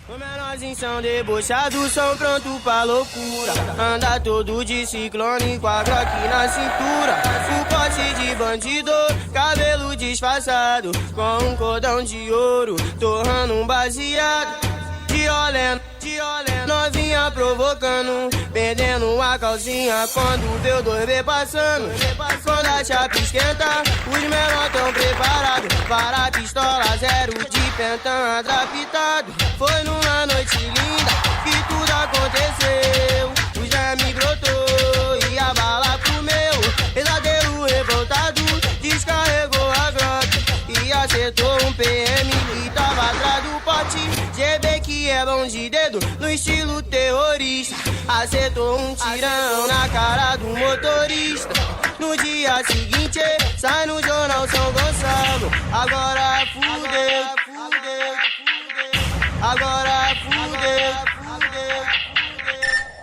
Os menorzinhos são debochados, são prontos pra loucura. Anda todo de ciclone com a Glock na cintura. O pote de bandido, cabelo disfarçado, com um cordão de ouro, torrando um baseado. De olhando, novinha provocando, perdendo a calcinha quando vê o 2B passando. Quando a chapa esquenta, os menor tão preparados para a pistola zero de pentão adaptado. Foi numa noite linda que tudo aconteceu. O Jaime brotou e a bala comeu. Pesadelo revoltado, descarregou a Glock e acertou um PM que tava atrás do pote. GB que é bom de dedo, no estilo terrorista, acertou um tirão na cara do motorista. No dia seguinte, sai no jornal São Gonçalo. Agora fudeu, agora fudeu.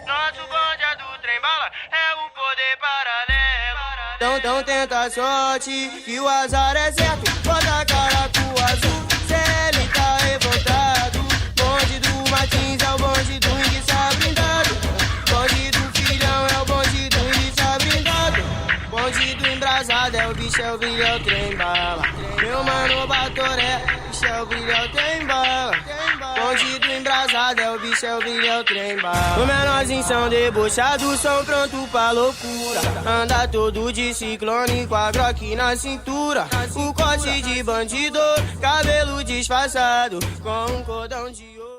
Nosso bonde é do trem-bala, é o poder paralelo. Então tenta a sorte, que o azar é certo. Bota a cara pro azul, CL tá revoltado. Bonde do Martins é o bonde do Inguiça blindado. Bonde do Filhão é o bonde do Inguiça blindado. Bonde do Embrasado é o bicho, é o brilho, é o trem-bala. Meu mano Batoré, bicho é o brilho, é o trem-bala. Bonde do Embrasado é o bicho, é o brilho, é o trem-bala. Os menorzinhos são debochados, são prontos pra loucura. Anda todo de ciclone com a Glock na cintura. O corte de bandido, cabelo disfarçado, com um cordão de ouro.